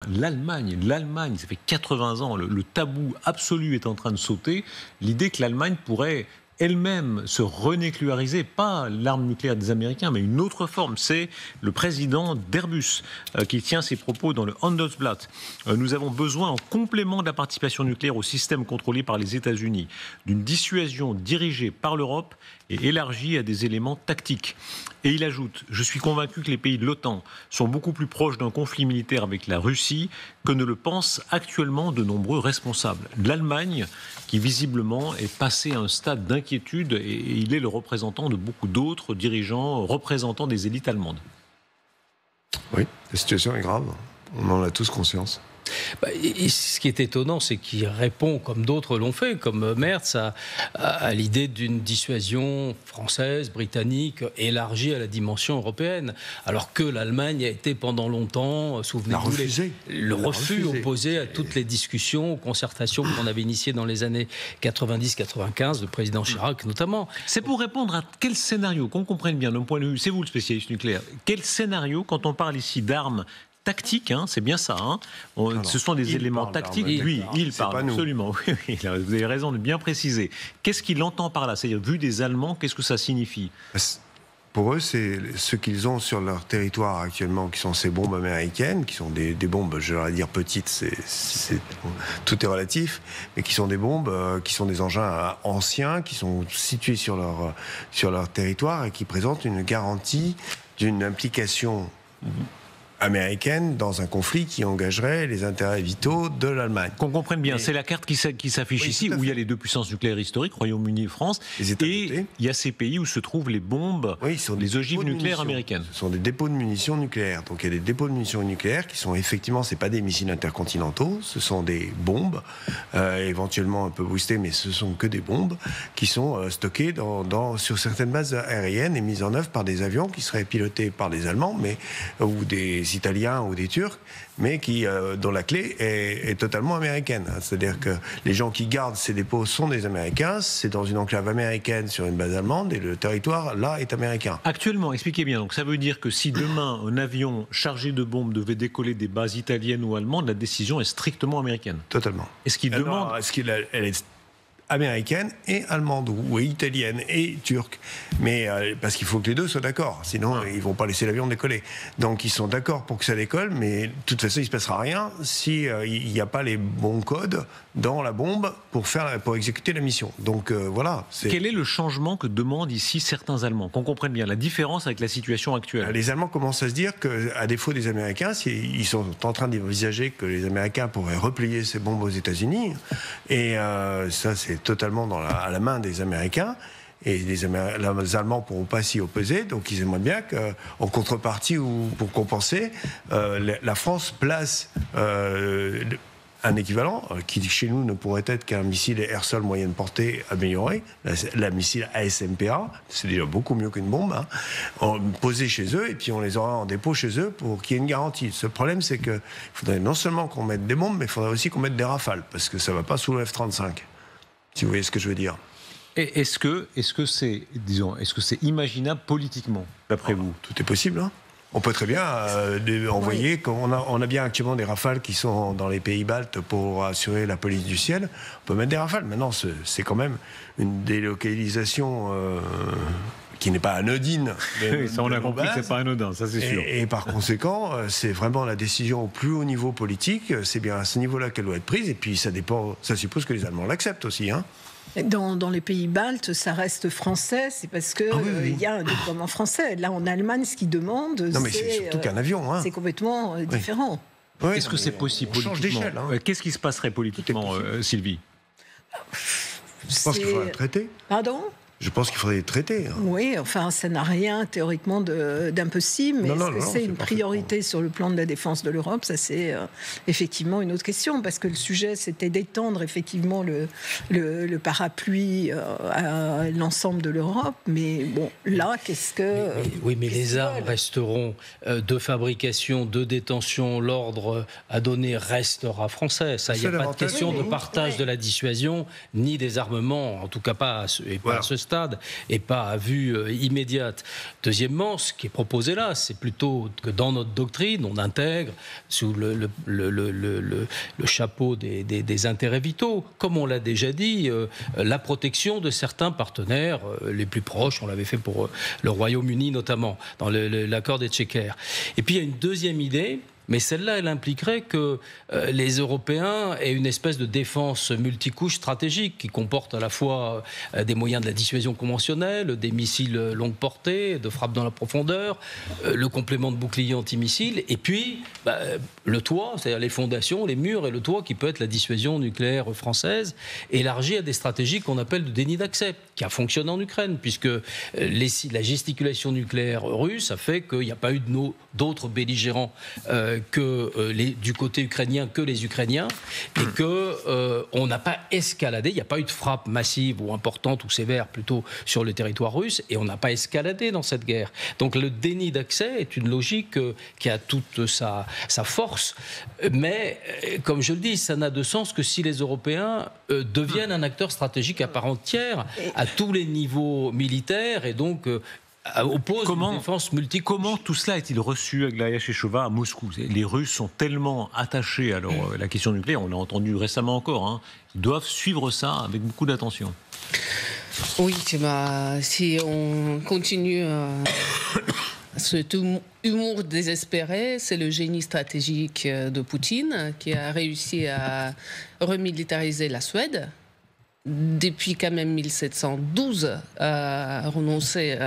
l'Allemagne, ça fait 80 ans, le tabou absolu est en train de sauter. L'idée que l'Allemagne pourrait elle-même se renucléariser, pas l'arme nucléaire des Américains, mais une autre forme. C'est le président d'Airbus qui tient ses propos dans le Handelsblatt. Nous avons besoin, en complément de la participation nucléaire au système contrôlé par les États-Unis, d'une dissuasion dirigée par l'Europe et élargie à des éléments tactiques. Et il ajoute « Je suis convaincu que les pays de l'OTAN sont beaucoup plus proches d'un conflit militaire avec la Russie que ne le pensent actuellement de nombreux responsables. » L'Allemagne, qui visiblement est passée à un stade d'inquiétude, et il est le représentant de beaucoup d'autres dirigeants, représentants des élites allemandes. Oui, la situation est grave. On en a tous conscience. Et ce qui est étonnant, c'est qu'il répond, comme d'autres l'ont fait, comme Merz, à l'idée d'une dissuasion française, britannique, élargie à la dimension européenne. Alors que l'Allemagne a été pendant longtemps, souvenez-vous, le refus opposé à toutes les discussions, aux concertations qu'on avait initiées dans les années 90-95, le président Chirac notamment. C'est pour répondre à quel scénario, qu'on comprenne bien, d'un point de vue, c'est vous le spécialiste nucléaire, quel scénario, quand on parle ici d'armes tactique, c'est bien ça. Ce sont des éléments tactiques. Lui, il parle absolument. Oui, vous avez raison de bien préciser. Qu'est-ce qu'il entend par là? C'est-à-dire, vu des Allemands, qu'est-ce que ça signifie? Pour eux, c'est ce qu'ils ont sur leur territoire actuellement, qui sont ces bombes américaines, qui sont des bombes, je vais dire petites, tout est relatif, mais qui sont des bombes, qui sont des engins anciens, qui sont situés sur leur territoire et qui présentent une garantie d'une implication américaine dans un conflit qui engagerait les intérêts vitaux de l'Allemagne. Qu'on comprenne bien, c'est la carte qui s'affiche ici, où il y a les deux puissances nucléaires historiques, Royaume-Uni et France, et il y a ces pays où se trouvent les bombes, les ogives nucléaires américaines. Ce sont des dépôts de munitions nucléaires. Donc il y a des dépôts de munitions nucléaires qui sont effectivement, c'est pas des missiles intercontinentaux, ce sont des bombes, éventuellement un peu boostées, mais ce sont que des bombes qui sont stockées sur certaines bases aériennes et mises en œuvre par des avions qui seraient pilotés par des Allemands, ou des Italiens ou des Turcs, mais dont la clé est totalement américaine. C'est-à-dire que les gens qui gardent ces dépôts sont des Américains, c'est dans une enclave américaine sur une base allemande, et le territoire, là, est américain. Actuellement, expliquez bien, donc ça veut dire que si demain un avion chargé de bombes devait décoller des bases italiennes ou allemandes, la décision est strictement américaine. Totalement. Est-ce qu'il demande... Elle est américaine et allemande, ou italienne et turque. Mais parce qu'il faut que les deux soient d'accord, sinon ils vont pas laisser l'avion décoller. Donc ils sont d'accord pour que ça décolle, mais de toute façon il se passera rien si il n'y a pas les bons codes dans la bombe pour exécuter la mission. Donc voilà. Quel est le changement que demandent ici certains Allemands? Qu'on comprenne bien la différence avec la situation actuelle. Les Allemands commencent à se dire qu'à défaut des Américains, ils sont en train d'envisager que les Américains pourraient replier ces bombes aux États-Unis, et ça c'est totalement à la main des Américains, et les Allemands ne pourront pas s'y opposer, donc ils aimeraient bien qu'en contrepartie ou pour compenser, la France place un équivalent qui chez nous ne pourrait être qu'un missile air-sol moyenne portée amélioré, la missile ASMPA, c'est déjà beaucoup mieux qu'une bombe, posé chez eux, et puis on les aura en dépôt chez eux pour qu'il y ait une garantie. Ce problème, c'est qu'il faudrait non seulement qu'on mette des bombes, mais il faudrait aussi qu'on mette des rafales, parce que ça ne va pas sous le F-35, si vous voyez ce que je veux dire. Et est-ce que c'est imaginable politiquement, d'après vous? Tout est possible, On peut très bien envoyer, on a bien actuellement des rafales qui sont dans les pays baltes pour assurer la police du ciel. On peut mettre des rafales. Maintenant, c'est quand même une délocalisation qui n'est pas anodine. Ça, on a compris que c'est pas anodin, ça c'est sûr. Et par conséquent, c'est vraiment la décision au plus haut niveau politique. C'est bien à ce niveau-là qu'elle doit être prise. Et puis ça suppose que les Allemands l'acceptent aussi, Dans les pays baltes, ça reste français, c'est parce que y a un déploiement français. Là, en Allemagne, ce qu'ils demandent, non, mais c'est surtout qu'un avion. C'est complètement différent. Oui, est-ce que c'est possible politiquement? Qu'est-ce qui se passerait politiquement, Sylvie? Je pense qu'il faudrait le traiter. Pardon? Je pense qu'il faudrait les traiter. Oui, enfin, ça n'a rien théoriquement d'impossible, mais est-ce que c'est une priorité sur le plan de la défense de l'Europe? Ça, c'est effectivement une autre question, parce que le sujet, c'était d'étendre effectivement le parapluie à l'ensemble de l'Europe, mais bon, là, qu'est-ce que... Oui, mais les armes resteront de fabrication, de détention, l'ordre à donner restera français. Ça, il n'y a pas de question de partage de la dissuasion, ni des armements, en tout cas pas à ce stade. stade et pas à vue immédiate. Deuxièmement, ce qui est proposé là, c'est plutôt que dans notre doctrine, on intègre sous le chapeau des intérêts vitaux, comme on l'a déjà dit, la protection de certains partenaires les plus proches. On l'avait fait pour le Royaume-Uni notamment, dans l'accord des Chequers. Et puis il y a une deuxième idée, mais celle-là, elle impliquerait que les Européens aient une espèce de défense multicouche stratégique qui comporte à la fois des moyens de la dissuasion conventionnelle, des missiles longue portée, de frappe dans la profondeur, le complément de bouclier antimissile, et puis le toit, c'est-à-dire les fondations, les murs et le toit qui peut être la dissuasion nucléaire française, élargie à des stratégies qu'on appelle de déni d'accès, qui a fonctionné en Ukraine, puisque la gesticulation nucléaire russe a fait qu'il n'y a pas eu d'autres belligérants du côté ukrainien que les Ukrainiens, et qu'on n'a pas escaladé, il n'y a pas eu de frappe massive ou importante ou sévère plutôt sur le territoire russe, et on n'a pas escaladé dans cette guerre. Donc le déni d'accès est une logique qui a toute sa force, mais comme je le dis, ça n'a de sens que si les Européens deviennent un acteur stratégique à part entière à tous les niveaux militaires, et donc oppose une défense multiple. Comment tout cela est-il reçu, Aglaïa Chechova, à Moscou? Les Russes sont tellement attachés à la question nucléaire, on l'a entendu récemment encore, ils doivent suivre ça avec beaucoup d'attention. Oui, si on continue cet humour désespéré, c'est le génie stratégique de Poutine qui a réussi à remilitariser la Suède. Depuis quand même 1712, renoncé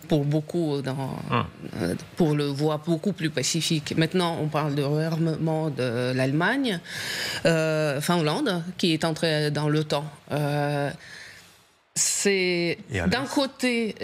pour beaucoup, pour le voie beaucoup plus pacifique. Maintenant, on parle de réarmement de l'Allemagne, Finlande, qui est entrée dans l'OTAN. C'est d'un côté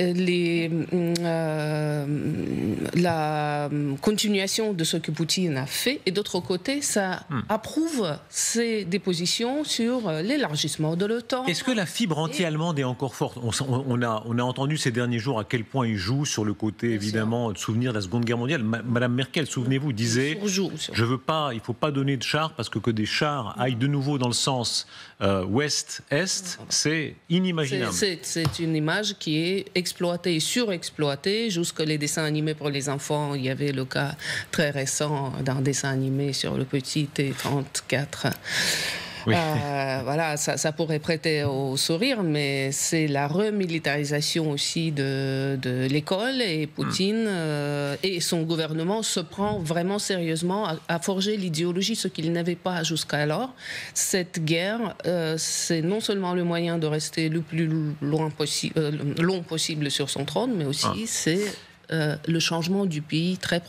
la continuation de ce que Poutine a fait, et d'autre côté, ça approuve ses dépositions sur l'élargissement de l'OTAN. Est-ce que la fibre anti-allemande est encore forte? On a entendu ces derniers jours à quel point il joue sur le côté, évidemment, de souvenir de la Seconde Guerre mondiale. Madame Merkel, souvenez-vous, disait je veux pas, il faut pas donner de chars parce que des chars aillent de nouveau dans le sens ouest-est, c'est inimaginable. C'est une image qui est exploitée et surexploitée. Jusque les dessins animés pour les enfants, il y avait le cas très récent d'un dessin animé sur le petit T-34. Oui. Voilà, ça pourrait prêter au sourire, mais c'est la remilitarisation aussi de l'école, et Poutine et son gouvernement se prend vraiment sérieusement à forger l'idéologie, ce qu'il n'avait pas jusqu'alors. Cette guerre, c'est non seulement le moyen de rester le plus long possible sur son trône, mais aussi c'est le changement du pays très profond.